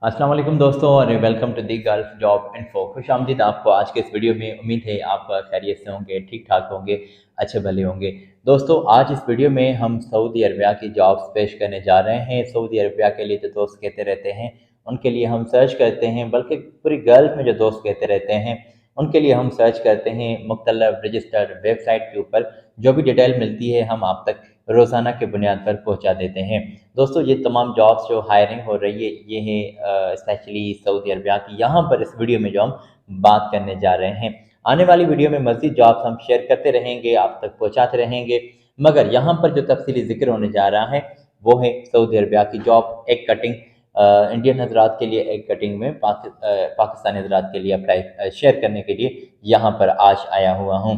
अस्सलाम वालेकुम दोस्तों और welcome to the gulf job info. खुश आमदीद आपको आज के इस वीडियो में। उम्मीद है आप खैरियत से होंगे, ठीक ठाक होंगे, अच्छे भले होंगे। दोस्तों आज इस वीडियो में हम सऊदी अरबिया की जॉब्स पेश करने जा रहे हैं। सऊदी अरबिया के लिए जो दोस्त कहते रहते हैं उनके लिए हम सर्च करते हैं, बल्कि पूरी गल्फ में जो दोस्त कहते रहते हैं उनके लिए हम सर्च करते हैं मुख्तलिफ रजिस्टर्ड वेबसाइट के ऊपर। जो भी डिटेल मिलती है हम आप तक रोज़ाना के बुनियाद पर पहुंचा देते हैं। दोस्तों ये तमाम जॉब्स जो हायरिंग हो रही है ये है स्पेशली सऊदी अरबिया की। यहाँ पर इस वीडियो में जो हम बात करने जा रहे हैं, आने वाली वीडियो में मज़ीद जॉब्स हम शेयर करते रहेंगे, आप तक पहुँचाते रहेंगे। मगर यहाँ पर जो तफसीली जिक्र होने जा रहा है वो है सऊदी अरबिया की जॉब एग कटिंग। इंडियन हजरात के लिए एग कटिंग में पाकिस्तानी हजरात के लिए अप्लाई शेयर करने के लिए यहाँ पर आज आया हुआ हूँ।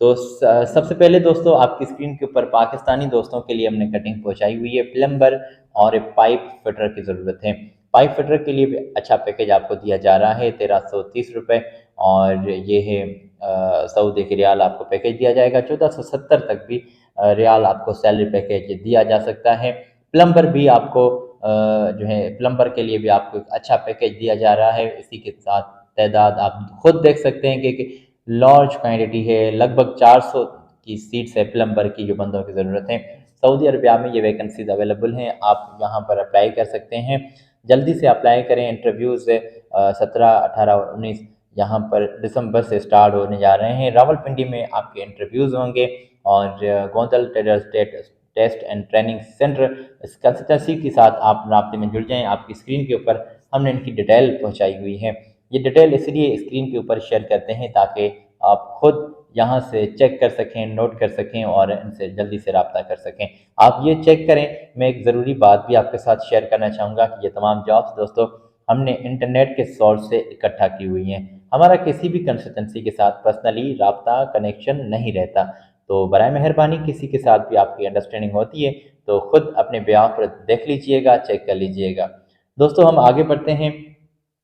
तो सबसे पहले दोस्तों आपकी स्क्रीन के ऊपर पाकिस्तानी दोस्तों के लिए हमने कटिंग पहुंचाई हुई है। प्लम्बर और एक पाइप फिटर की ज़रूरत है। पाइप फिटर के लिए भी अच्छा पैकेज आपको दिया जा रहा है 1330 रुपये, और ये है सऊदी के रियाल आपको पैकेज दिया जाएगा। 1470 तक भी रियाल आपको सैलरी पैकेज दिया जा सकता है। प्लम्बर भी आपको जो है प्लम्बर के लिए भी आपको एक अच्छा पैकेज दिया जा रहा है। इसी के साथ तादाद आप खुद देख सकते हैं कि लार्ज क्वांटिटी है, लगभग 400 की सीट्स है प्लम्बर की जो बंदों की ज़रूरत है। सऊदी अरबिया में ये वैकेंसीज अवेलेबल हैं, आप यहाँ पर अप्लाई कर सकते हैं। जल्दी से अप्लाई करें। इंटरव्यूज़ 17, 18 और 19 यहाँ पर दिसंबर से स्टार्ट होने जा रहे हैं। रावलपिंडी में आपके इंटरव्यूज़ होंगे और Gondal tailor state test and training centre इस कंसल्टेंसी के साथ आप राब्ते में जुड़ जाएं। आपकी स्क्रीन के ऊपर हमने इनकी डिटेल पहुँचाई हुई है। ये डिटेल इसलिए स्क्रीन के ऊपर शेयर करते हैं ताकि आप खुद यहाँ से चेक कर सकें, नोट कर सकें और इनसे जल्दी से रब्ता कर सकें। आप ये चेक करें। मैं एक ज़रूरी बात भी आपके साथ शेयर करना चाहूँगा कि ये तमाम जॉब्स दोस्तों हमने इंटरनेट के सोर्स से इकट्ठा की हुई हैं। हमारा किसी भी कंसल्टेंसी के साथ पर्सनली रब्ता कनेक्शन नहीं रहता। तो बराए मेहरबानी किसी के साथ भी आपकी अंडरस्टैंडिंग होती है तो ख़ुद अपने ब्याह पर देख लीजिएगा, चेक कर लीजिएगा। दोस्तों हम आगे बढ़ते हैं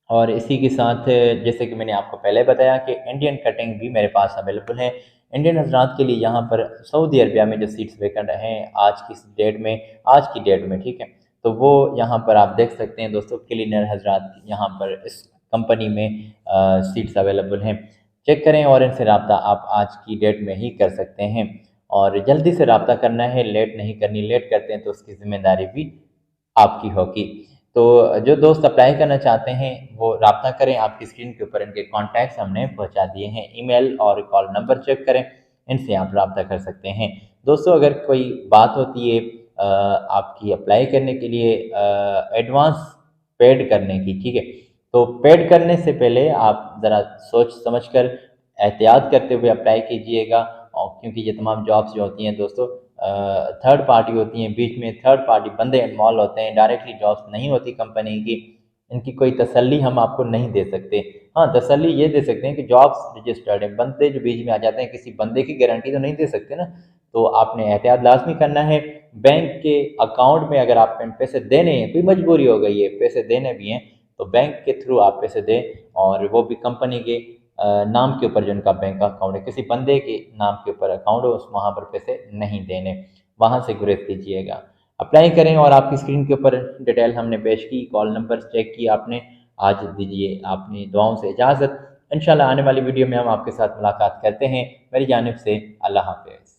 और इसी के साथ जैसे कि मैंने आपको पहले बताया कि इंडियन कटिंग भी मेरे पास अवेलेबल है। इंडियन हजरात के लिए यहाँ पर सऊदी अरबिया में जो सीट्स वैकेंट हैं आज की डेट में ठीक है, तो वो यहाँ पर आप देख सकते हैं दोस्तों। क्लीनर हजरात यहाँ पर इस कंपनी में सीट्स अवेलेबल हैं। चेक करें और इनसे रब्ता आप आज की डेट में ही कर सकते हैं और जल्दी से रब्ता करना है, लेट नहीं करनी। लेट करते हैं तो उसकी ज़िम्मेदारी भी आपकी होगी। तो जो दोस्त अप्लाई करना चाहते हैं वो रब्ता करें। आपकी स्क्रीन के ऊपर इनके कॉन्टैक्ट्स हमने पहुंचा दिए हैं। ईमेल और कॉल नंबर चेक करें, इनसे आप रब्ता कर सकते हैं। दोस्तों अगर कोई बात होती है आपकी अप्लाई करने के लिए एडवांस पेड करने की, ठीक है, तो पेड करने से पहले आप ज़रा सोच समझ कर एहतियात करते हुए अप्लाई कीजिएगा। और क्योंकि ये तमाम जॉब्स जो होती हैं दोस्तों थर्ड पार्टी होती हैं, बीच में थर्ड पार्टी बंदे इन्वॉल्व होते हैं, डायरेक्टली जॉब्स नहीं होती कंपनी की। इनकी कोई तसल्ली हम आपको नहीं दे सकते। हाँ, तसल्ली ये दे सकते हैं कि जॉब्स रजिस्टर्ड हैं। बंदे जो बीच में आ जाते हैं, किसी बंदे की गारंटी तो नहीं दे सकते ना। तो आपने एहतियात लाजमी करना है। बैंक के अकाउंट में अगर आप पैसे देने हैं, कोई मजबूरी हो गई है पैसे देने भी हैं, तो बैंक के थ्रू आप पैसे दें, और वो भी कंपनी के नाम के ऊपर जो उनका बैंक अकाउंट है, किसी बंदे के नाम के ऊपर अकाउंट हो उस वहाँ पर पैसे नहीं देने, वहाँ से गुरेज कीजिएगा। अप्लाई करें और आपकी स्क्रीन के ऊपर डिटेल हमने पेश की, कॉल नंबर चेक किया आपने। आज दीजिए आपने दुआओं से इजाज़त। इंशाल्लाह आने वाली वीडियो में हम आपके साथ मुलाकात करते हैं। मेरी जानिब से अल्लाह हाफ़िज़।